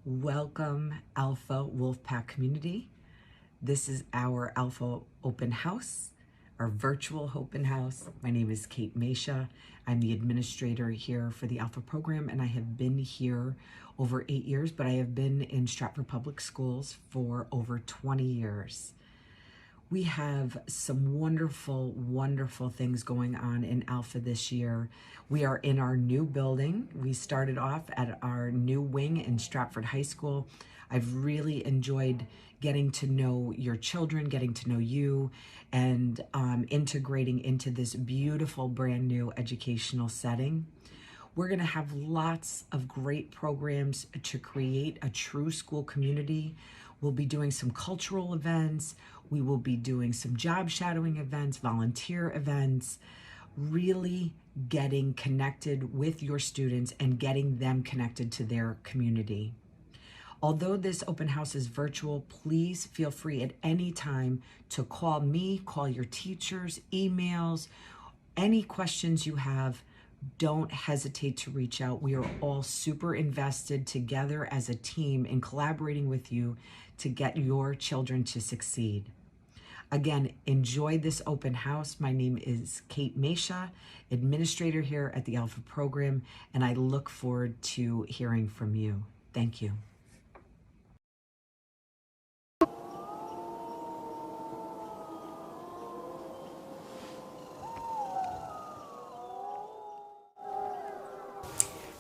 Welcome, Alpha Wolfpack community. This is our Alpha Open House, our virtual open house. My name is Kate Mesha. I'm the administrator here for the Alpha program, and I have been here over 8 years, but I have been in Stratford Public Schools for over 20 years. We have some wonderful, wonderful things going on in Alpha this year. We are in our new building. We started off at our new wing in Stratford High School. I've really enjoyed getting to know your children, getting to know you, and integrating into this beautiful brand new educational setting. We're going to have lots of great programs to create a true school community. We'll be doing some cultural events. We will be doing some job shadowing events, volunteer events, really getting connected with your students and getting them connected to their community. Although this open house is virtual, please feel free at any time to call me, call your teachers, emails, any questions you have. Don't hesitate to reach out. We are all super invested together as a team in collaborating with you to get your children to succeed. Again, enjoy this open house. My name is Kate Mesha, administrator here at the Alpha program, and I look forward to hearing from you. Thank you.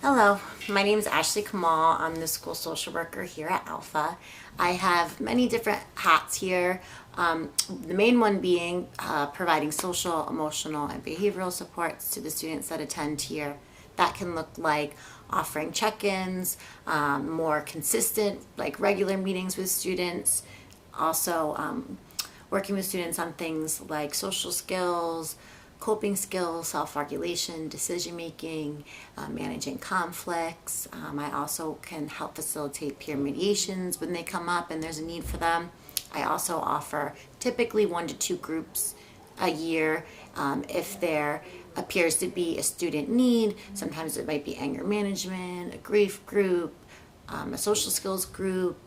Hello, my name is Ashley Kamal. I'm the school social worker here at Alpha. I have many different hats here. The main one being providing social, emotional, and behavioral supports to the students that attend here. That can look like offering check-ins, more consistent, like regular meetings with students. Also, working with students on things like social skills, coping skills, self-regulation, decision-making, managing conflicts. I also can help facilitate peer mediations when they come up and there's a need for them. I also offer typically 1 to 2 groups a year if there appears to be a student need. Sometimes it might be anger management, a grief group, a social skills group,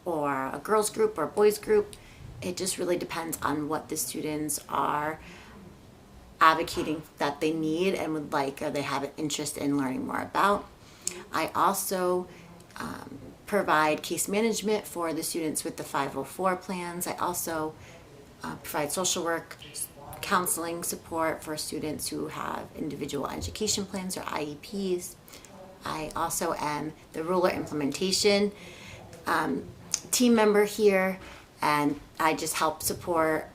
or a girls group or a boys group. It just really depends on what the students are advocating that they need and would like, or they have an interest in learning more about. I also provide case management for the students with the 504 plans. I also provide social work, counseling support for students who have individual education plans or IEPs. I also am the ruler implementation team member here, and I just help support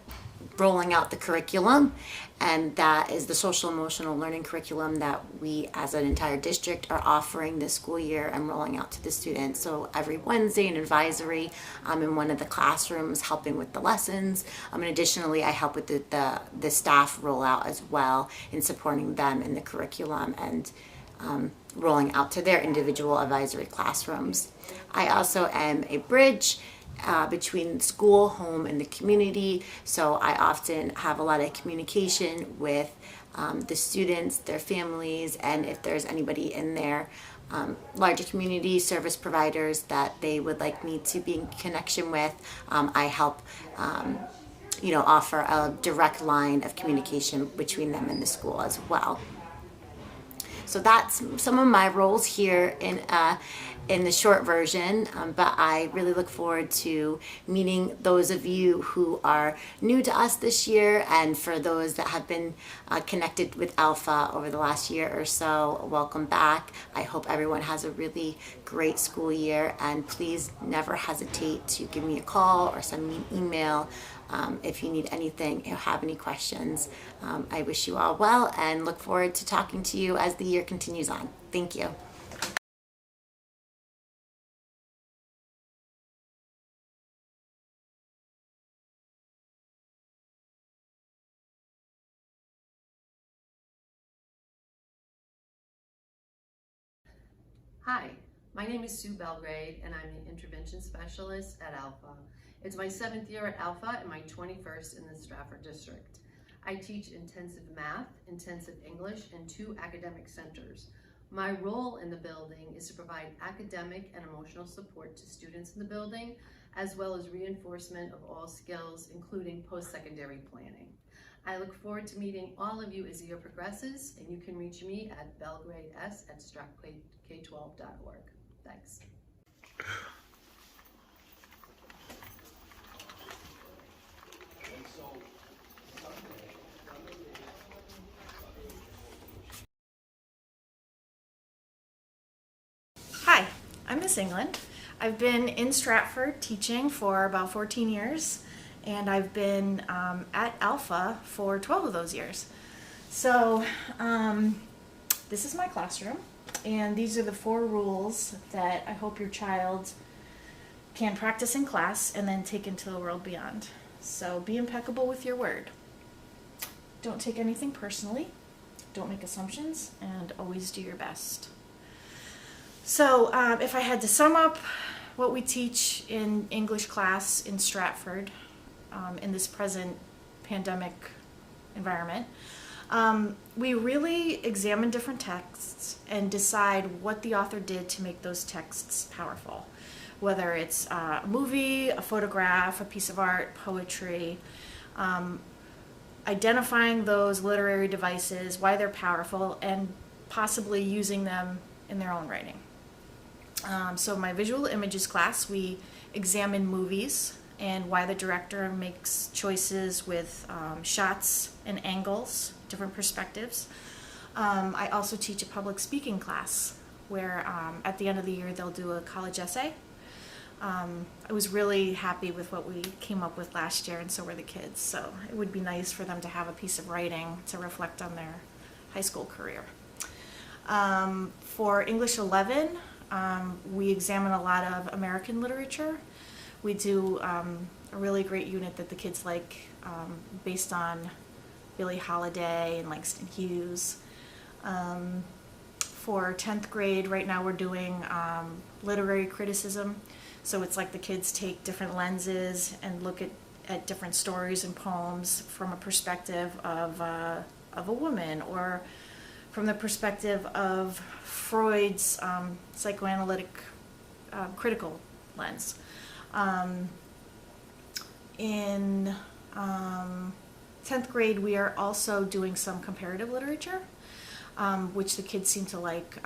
rolling out the curriculum, and that is the social emotional learning curriculum that we as an entire district are offering this school year and rolling out to the students. So every Wednesday in advisory, I'm in one of the classrooms helping with the lessons, and additionally I help with the staff rollout as well in supporting them in the curriculum and rolling out to their individual advisory classrooms. I also am a bridge between school, home, and the community. So I often have a lot of communication with the students, their families, and if there's anybody in their larger community service providers that they would like me to be in connection with, I help offer a direct line of communication between them and the school as well. So that's some of my roles here in the short version, but I really look forward to meeting those of you who are new to us this year, and for those that have been connected with Alpha over the last year or so, welcome back. I hope everyone has a really great school year, and please never hesitate to give me a call or send me an email if you need anything or have any questions. I wish you all well and look forward to talking to you as the year continues on. Thank you. Hi, my name is Sue Belgrade, and I'm the intervention specialist at Alpha. It's my 7th year at Alpha and my 21st in the Stratford district. I teach intensive math, intensive English, and 2 academic centers. My role in the building is to provide academic and emotional support to students in the building, as well as reinforcement of all skills, including post-secondary planning. I look forward to meeting all of you as the year progresses, and you can reach me at belgrades@stratfordk12.org. Thanks. Hi, I'm Miss England. I've been in Stratford teaching for about 14 years, and I've been at Alpha for 12 of those years. So this is my classroom, and these are the 4 rules that I hope your child can practice in class and then take into the world beyond. So be impeccable with your word. Don't take anything personally, don't make assumptions, and always do your best. So if I had to sum up what we teach in English class in Stratford in this present pandemic environment, we really examine different texts and decide what the author did to make those texts powerful. Whether it's a movie, a photograph, a piece of art, poetry, identifying those literary devices, why they're powerful, and possibly using them in their own writing. So my visual images class, we examine movies and why the director makes choices with shots and angles, different perspectives. I also teach a public speaking class where at the end of the year they'll do a college essay. I was really happy with what we came up with last year, and so were the kids. So it would be nice for them to have a piece of writing to reflect on their high school career. For English 11, we examine a lot of American literature. We do a really great unit that the kids like based on Billie Holiday and Langston Hughes. For 10th grade, right now we're doing literary criticism. So it's like the kids take different lenses and look at different stories and poems from a perspective of a woman, or from the perspective of Freud's psychoanalytic critical lens. In 10th grade, we are also doing some comparative literature, which the kids seem to like.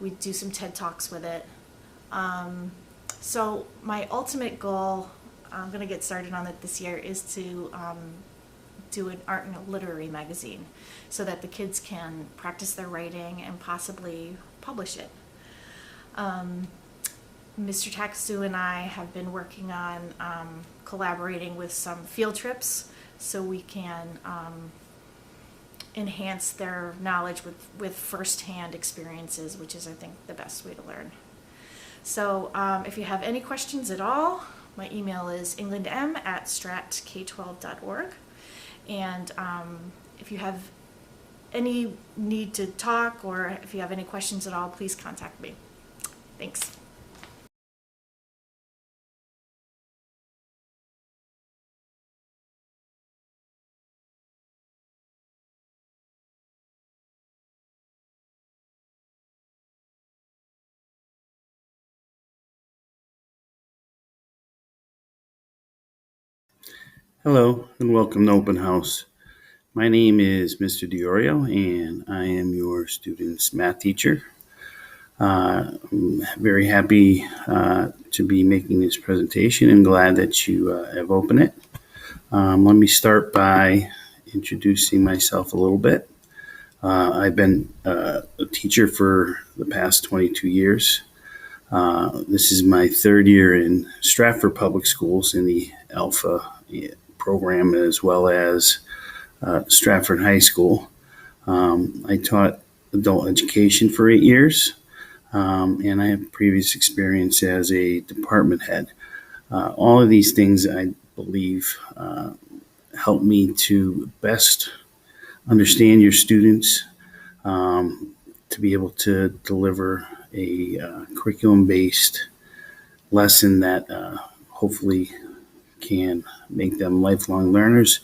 We do some TED Talks with it. So my ultimate goal, I'm going to get started on it this year, is to do an art and literary magazine so that the kids can practice their writing and possibly publish it. Mr. Taxu and I have been working on collaborating with some field trips so we can enhance their knowledge with first-hand experiences, which is, I think, the best way to learn. So if you have any questions at all, my email is englandm@stratk12.org. And if you have any need to talk, or if you have any questions at all, please contact me. Thanks. Hello and welcome to Open House. My name is Mr. Diorio and I am your student's math teacher. I'm very happy to be making this presentation and glad that you have opened it. Let me start by introducing myself a little bit. I've been a teacher for the past 22 years. This is my 3rd year in Stratford Public Schools in the Alpha program, as well as Stratford High School. I taught adult education for 8 years, and I have previous experience as a department head. All of these things, I believe, help me to best understand your students, to be able to deliver a curriculum-based lesson that hopefully can make them lifelong learners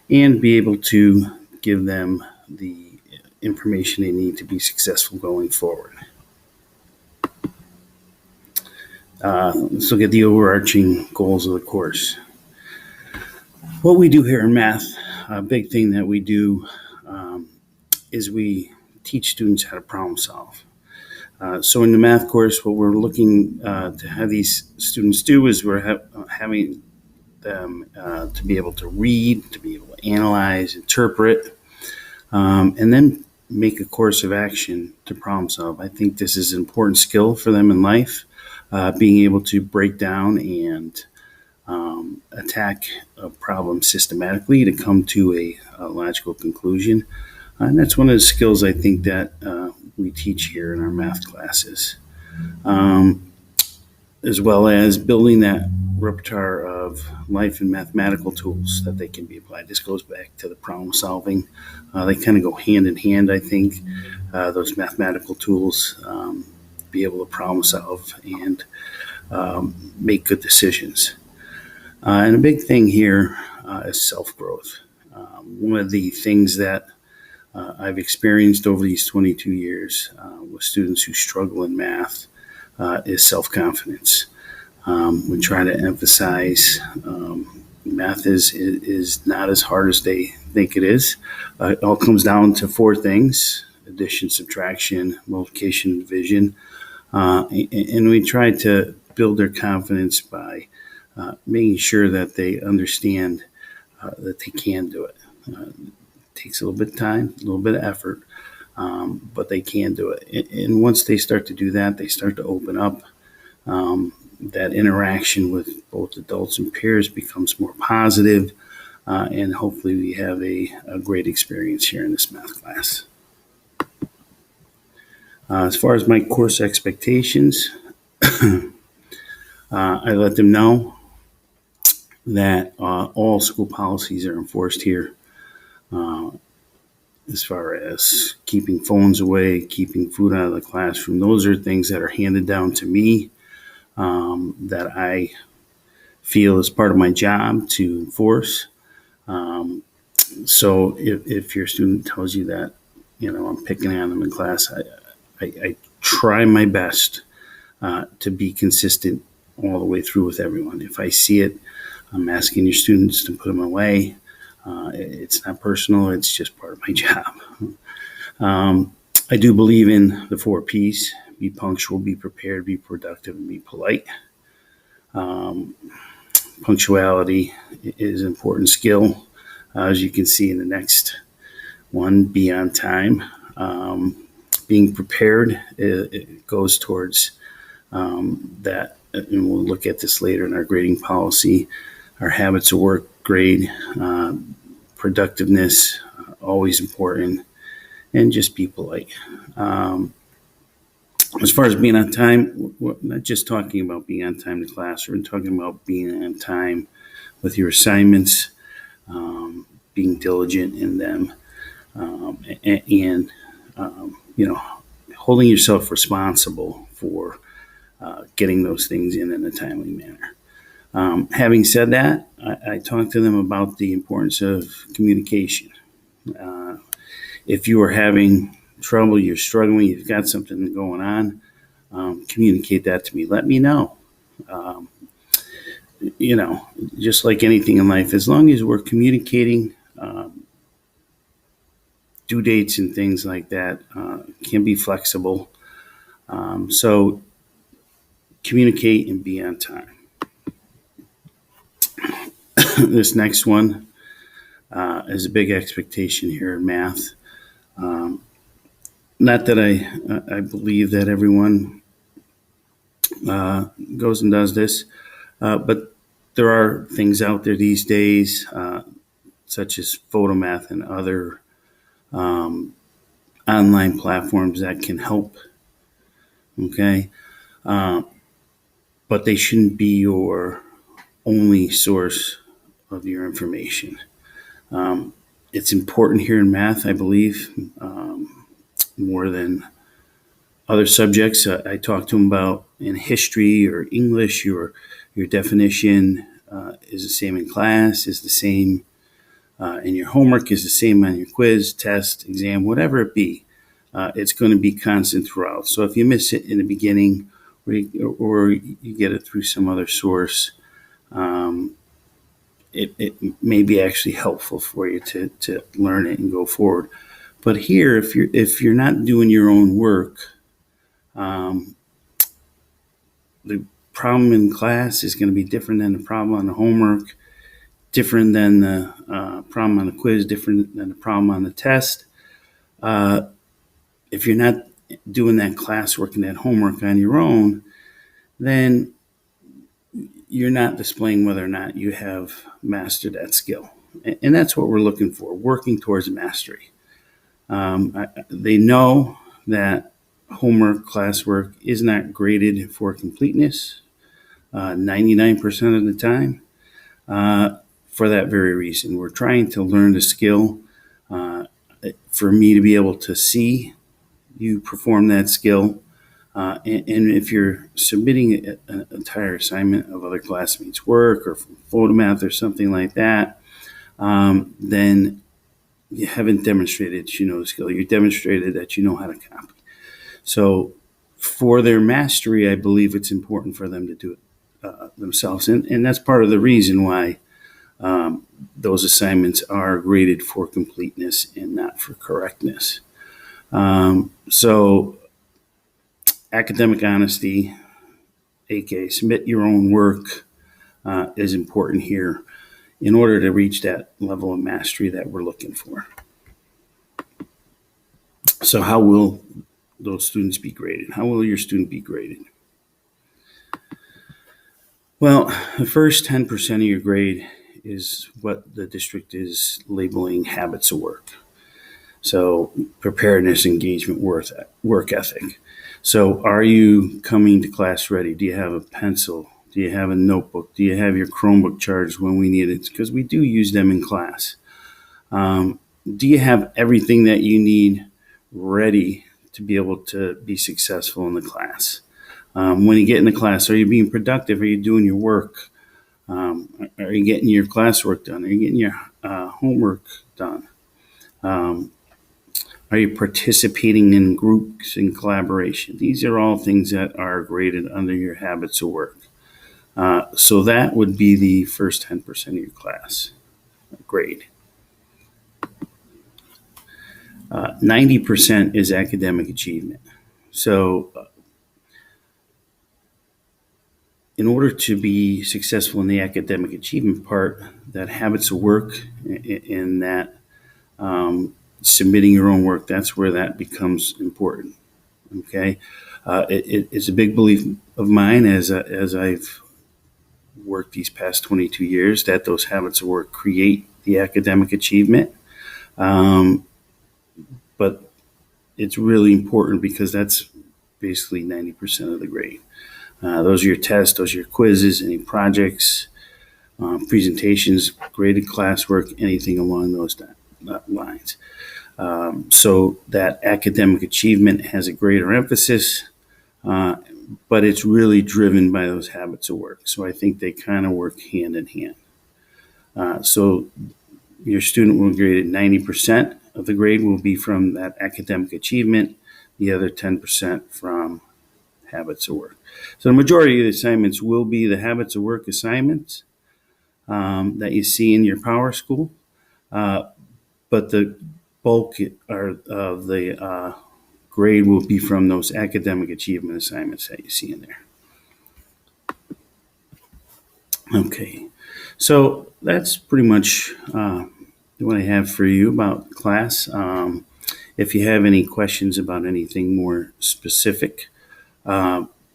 and be able to give them the information they need to be successful going forward. Let's look at the overarching goals of the course. What we do here in math, a big thing that we do is we teach students how to problem solve. So in the math course, what we're looking to have these students do is we're having them to be able to read, to be able to analyze, interpret, and then make a course of action to problem solve. I think this is an important skill for them in life, being able to break down and attack a problem systematically to come to a logical conclusion. And that's one of the skills I think that we teach here in our math classes, as well as building that repertoire of life and mathematical tools that they can be applied. This goes back to the problem solving. They kind of go hand in hand, I think, those mathematical tools, be able to problem solve and make good decisions. And a big thing here is self-growth. One of the things that I've experienced over these 22 years with students who struggle in math is self-confidence. We try to emphasize math is not as hard as they think it is. It all comes down to four things: addition, subtraction, multiplication, division. And we try to build their confidence by making sure that they understand that they can do it. It takes a little bit of time, a little bit of effort, but they can do it. And once they start to do that, they start to open up. That interaction with both adults and peers becomes more positive, and hopefully we have a great experience here in this math class. As far as my course expectations, I let them know that all school policies are enforced here, as far as keeping phones away, keeping food out of the classroom. Those are things that are handed down to me, that I feel is part of my job to enforce. So if your student tells you that, I'm picking on them in class, I try my best to be consistent all the way through with everyone. If I see it, I'm asking your students to put them away. It's not personal. It's just part of my job. I do believe in the 4 P's: be punctual, be prepared, be productive, and be polite. Punctuality is an important skill. As you can see in the next one, be on time. Being prepared, it goes towards that, and we'll look at this later in our grading policy. Our habits of work grade, productiveness, always important, and just be polite. As far as being on time, we're not just talking about being on time to class. We're talking about being on time with your assignments, being diligent in them, and holding yourself responsible for getting those things in a timely manner. Having said that, I talk to them about the importance of communication. If you are having trouble, you're struggling, you've got something going on, communicate that to me. Let me know. Just like anything in life, as long as we're communicating, due dates and things like that can be flexible. So communicate and be on time. This next one is a big expectation here in math. Not that I believe that everyone goes and does this, but there are things out there these days, such as Photomath and other online platforms that can help. Okay, but they shouldn't be your only source of your information. It's important here in math, I believe, more than other subjects. I talk to them about in history or English, your definition is the same in class, is the same and your homework is the same on your quiz, test, exam, whatever it be. It's going to be constant throughout. So if you miss it in the beginning, or you get it through some other source, it may be actually helpful for you to learn it and go forward. But here, if you're not doing your own work, the problem in class is going to be different than the problem on the homework, different than the problem on the quiz, different than the problem on the test. If you're not doing that classwork and that homework on your own, then you're not displaying whether or not you have mastered that skill. And that's what we're looking for, working towards mastery. They know that homework, classwork is not graded for completeness 99% of the time. For that very reason, we're trying to learn the skill for me to be able to see you perform that skill. And if you're submitting an entire assignment of other classmates' work or from photomath or something like that, then you haven't demonstrated that you know the skill. You demonstrated that you know how to copy. So for their mastery, I believe it's important for them to do it themselves. And that's part of the reason why those assignments are graded for completeness and not for correctness. So academic honesty, aka submit your own work, is important here in order to reach that level of mastery that we're looking for. So how will those students be graded? How will your student be graded? Well, the first 10% of your grade is what the district is labeling habits of work. So preparedness, engagement, work ethic. So are you coming to class ready? Do you have a pencil? Do you have a notebook? Do you have your Chromebook charged when we need it? Because we do use them in class. Do you have everything that you need ready to be able to be successful in the class? When you get in the class, are you being productive? Are you doing your work? Are you getting your classwork done? Are you getting your homework done? Are you participating in groups and collaboration? These are all things that are graded under your habits of work. So that would be the first 10% of your class grade. 90% is academic achievement. So in order to be successful in the academic achievement part, that habits of work and that submitting your own work, that's where that becomes important. Okay, it's a big belief of mine as I've worked these past 22 years that those habits of work create the academic achievement. But it's really important because that's basically 90% of the grade. Those are your tests, those are your quizzes, any projects, presentations, graded classwork, anything along those lines. So that academic achievement has a greater emphasis, but it's really driven by those habits of work. So I think they kind of work hand in hand. So your student will grade at 90% of the grade will be from that academic achievement, the other 10% from habits of work. So the majority of the assignments will be the habits of work assignments that you see in your Power School, but the bulk of the grade will be from those academic achievement assignments that you see in there. Okay, so that's pretty much what I have for you about class. If you have any questions about anything more specific,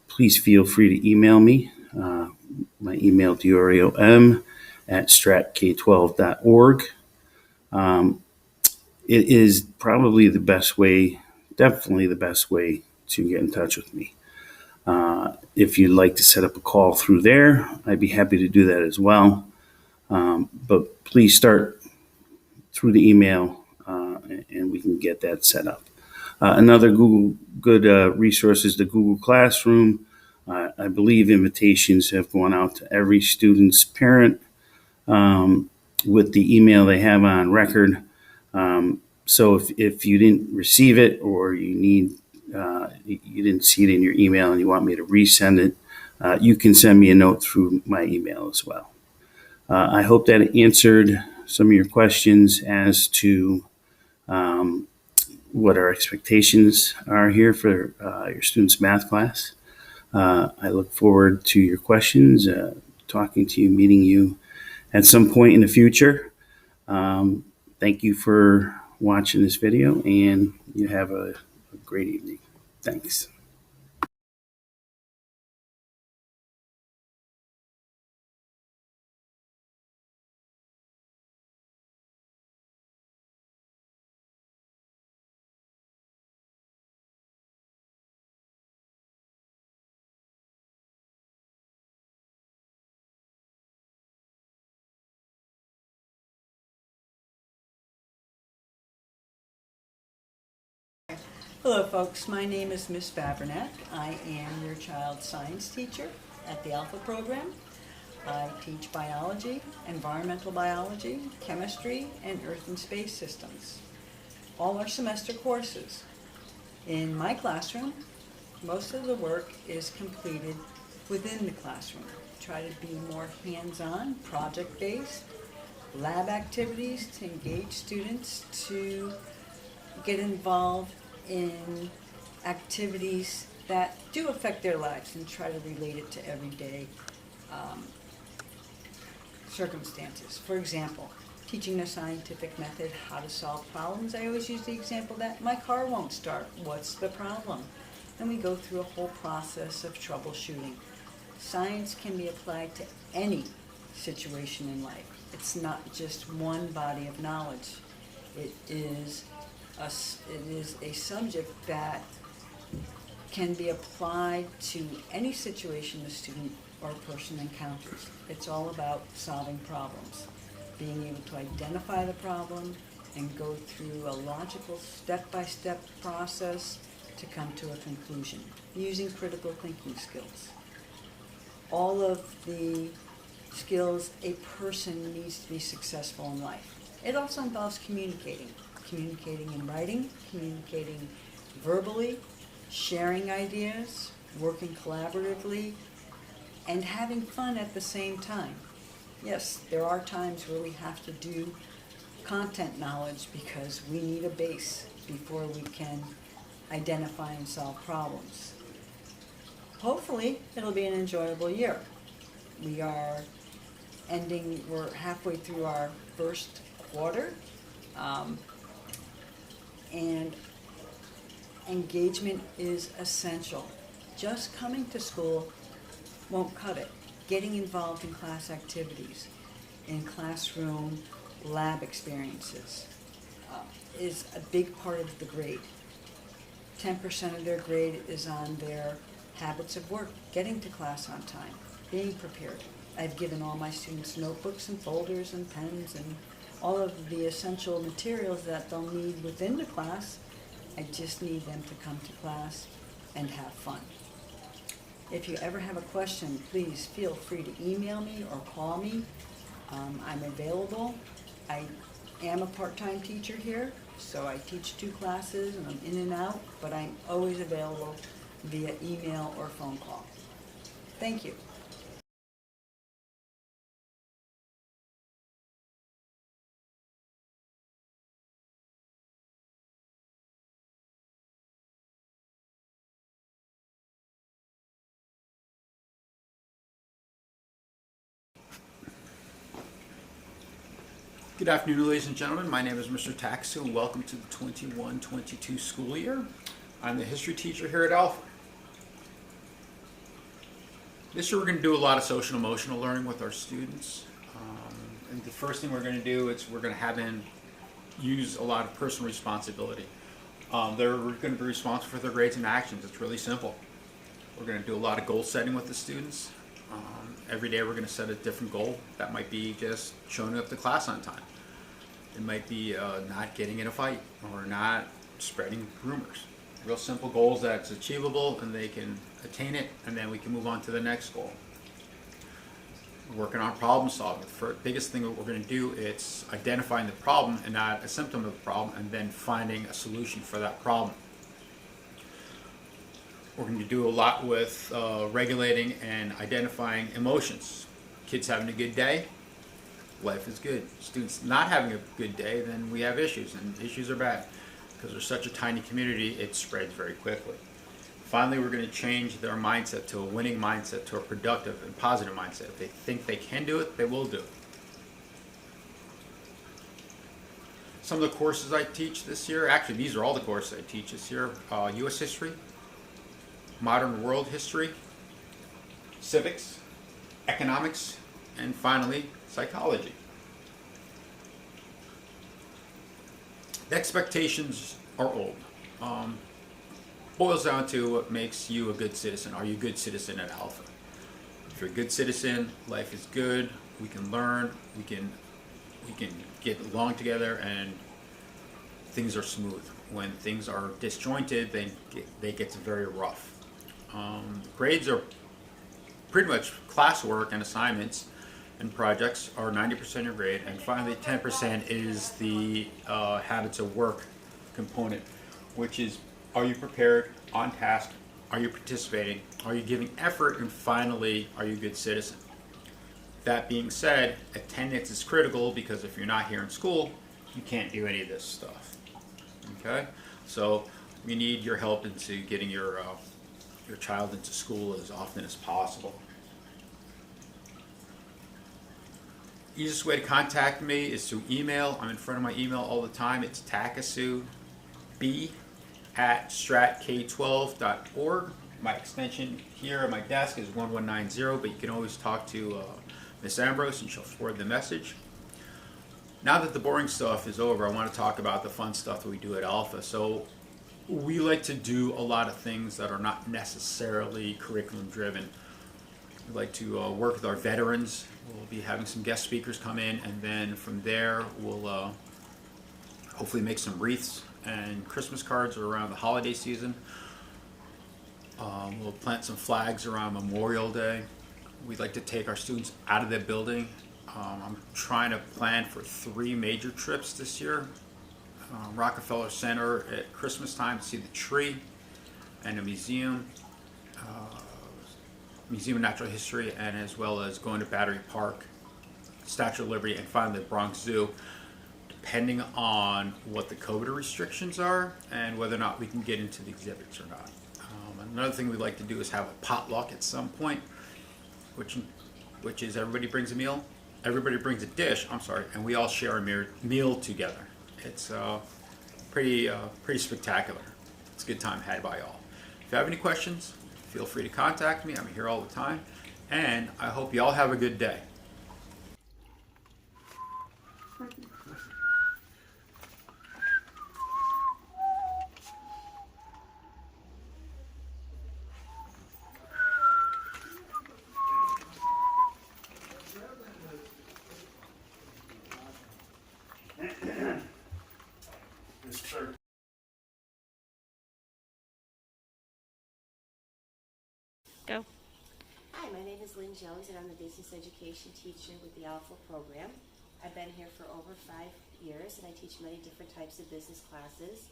please feel free to email me. My email, diorio@stratk12.org. It is probably the best way, definitely the best way to get in touch with me. If you'd like to set up a call through there, I'd be happy to do that as well. But please start through the email and we can get that set up. Another good resource is the Google Classroom. I believe invitations have gone out to every student's parent with the email they have on record. So if you didn't receive it, or you didn't see it in your email and you want me to resend it, you can send me a note through my email as well. I hope that answered some of your questions as to what our expectations are here for your students' math class. I look forward to your questions, talking to you, meeting you at some point in the future. Thank you for watching this video, and you have a great evening. Thanks. Hello folks, my name is Miss Babernack. I am your child's science teacher at the Alpha program. I teach biology, environmental biology, chemistry, and earth and space systems. All are semester courses. In my classroom, most of the work is completed within the classroom. Try to be more hands-on, project-based, lab activities to engage students to get involved in activities that do affect their lives and try to relate it to everyday circumstances. For example, teaching the scientific method, how to solve problems. I always use the example that my car won't start. What's the problem? And we go through a whole process of troubleshooting. Science can be applied to any situation in life. It's not just one body of knowledge. It is a subject that can be applied to any situation the student or person encounters. It's all about solving problems, being able to identify the problem and go through a logical step-by-step process to come to a conclusion, using critical thinking skills. All of the skills a person needs to be successful in life. It also involves communicating in writing, communicating verbally, sharing ideas, working collaboratively, and having fun at the same time. Yes, there are times where we have to do content knowledge because we need a base before we can identify and solve problems. Hopefully, it'll be an enjoyable year. We're halfway through our first quarter. And engagement is essential. Just coming to school won't cut it. Getting involved in class activities, in classroom lab experiences is a big part of the grade. 10% of their grade is on their habits of work, getting to class on time, being prepared. I've given all my students notebooks and folders and pens and all of the essential materials that they'll need within the class. I just need them to come to class and have fun. If you ever have a question, please feel free to email me or call me. I'm available. I am a part-time teacher here, so I teach 2 classes and I'm in and out, but I'm always available via email or phone call. Thank you. Good afternoon, ladies and gentlemen. My name is Mr. Taxu, and welcome to the 21-22 school year. I'm the history teacher here at Alpha. This year we're going to do a lot of social and emotional learning with our students. And the first thing we're going to do is we're going to have them use a lot of personal responsibility. They're going to be responsible for their grades and actions. It's really simple. We're going to do a lot of goal setting with the students. Every day we're going to set a different goal. That might be just showing up to class on time. It might be not getting in a fight or not spreading rumors. Real simple goals that's achievable and they can attain it, and then we can move on to the next goal. working on problem solving. The biggest thing that we're going to do is identifying the problem and not a symptom of the problem, and then finding a solution for that problem. We're going to do a lot with regulating and identifying emotions. Kids having a good day, life is good. Students not having a good day, then we have issues, and issues are bad. Because we're such a tiny community, it spreads very quickly. Finally, we're going to change their mindset to a winning mindset, to a productive and positive mindset. If they think they can do it, they will do it. Some of the courses I teach this year, actually these are all the courses I teach this year: U.S. history, modern world history, civics, economics, and finally, psychology. The expectations are old. Boils down to what makes you a good citizen. Are you a good citizen at Alpha? If you're a good citizen, life is good. We can learn. We can get along together, and things are smooth. When things are disjointed, they get very rough. Grades are pretty much classwork and assignments and projects are 90% your grade, and finally 10% is the habits of work component, which is, are you prepared, on task, are you participating, are you giving effort, and finally, are you a good citizen? That being said, attendance is critical, because if you're not here in school, you can't do any of this stuff. Okay? So we need your help into getting your child into school as often as possible. Easiest way to contact me is through email. I'm in front of my email all the time. It's takasuB@stratk12.org. My extension here at my desk is 1190, but you can always talk to Miss Ambrose and she'll forward the message. Now that the boring stuff is over, I want to talk about the fun stuff that we do at Alpha. So we like to do a lot of things that are not necessarily curriculum driven. We like to work with our veterans. We'll be having some guest speakers come in, and then from there we'll hopefully make some wreaths and Christmas cards around the holiday season. We'll plant some flags around Memorial Day. We'd like to take our students out of the building. I'm trying to plan for 3 major trips this year. Rockefeller Center at Christmas time to see the tree, and a museum. Museum of Natural History, and as well as going to Battery Park, Statue of Liberty, and finally the Bronx Zoo, depending on what the COVID restrictions are and whether or not we can get into the exhibits or not. Another thing we'd like to do is have a potluck at some point, which is everybody brings a meal, everybody brings a dish, and we all share a meal together. It's pretty spectacular. It's a good time had by all. If you have any questions, feel free to contact me. I'm here all the time. And I hope you all have a good day. Go. Hi, my name is Lynn Jones, and I'm the business education teacher with the Alpha program. I've been here for over 5 years, and I teach many different types of business classes.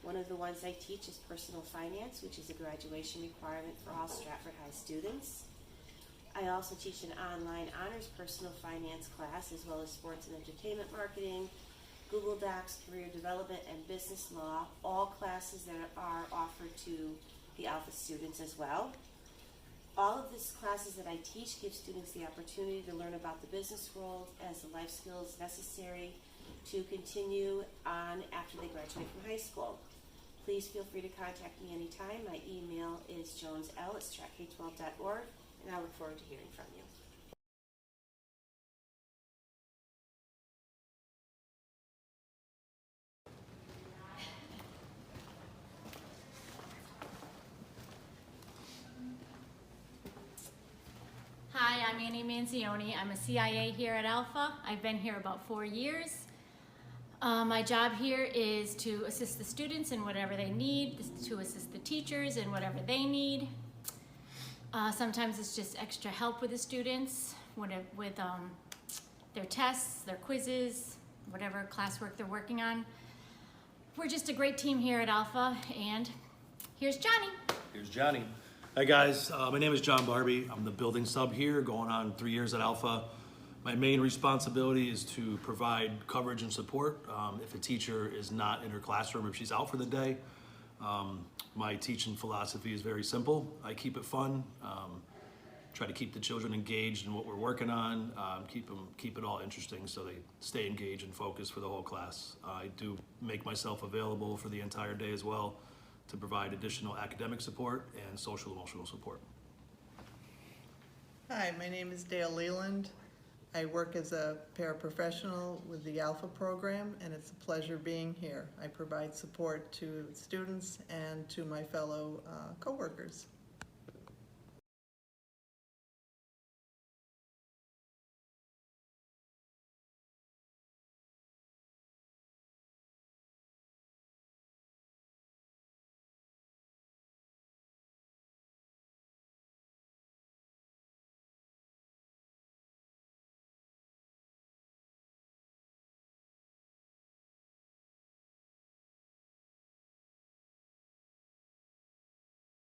One of the ones I teach is personal finance, which is a graduation requirement for all Stratford High students. I also teach an online honors personal finance class, as well as sports and entertainment marketing, Google Docs, career development, and business law, all classes that are offered to the Alpha students as well. All of these classes that I teach give students the opportunity to learn about the business world as the life skills necessary to continue on after they graduate from high school. Please feel free to contact me anytime. My email is jonesl@stratk12.org, and I look forward to hearing from you. Hi, I'm Annie Manzioni. I'm a CIA here at Alpha. I've been here about 4 years. My job here is to assist the students in whatever they need, to assist the teachers in whatever they need. Sometimes it's just extra help with the students. with their tests, their quizzes, whatever classwork they're working on. We're just a great team here at Alpha, and here's Johnny. Here's Johnny. Hi guys, my name is John Barbie. I'm the building sub here, going on 3 years at Alpha. My main responsibility is to provide coverage and support if a teacher is not in her classroom, if she's out for the day. My teaching philosophy is very simple. I keep it fun, try to keep the children engaged in what we're working on, keep it all interesting so they stay engaged and focused for the whole class. I do make myself available for the entire day as well to provide additional academic support and social emotional support. Hi, my name is Dale Leland. I work as a paraprofessional with the Alpha program, and it's a pleasure being here. I provide support to students and to my fellow coworkers.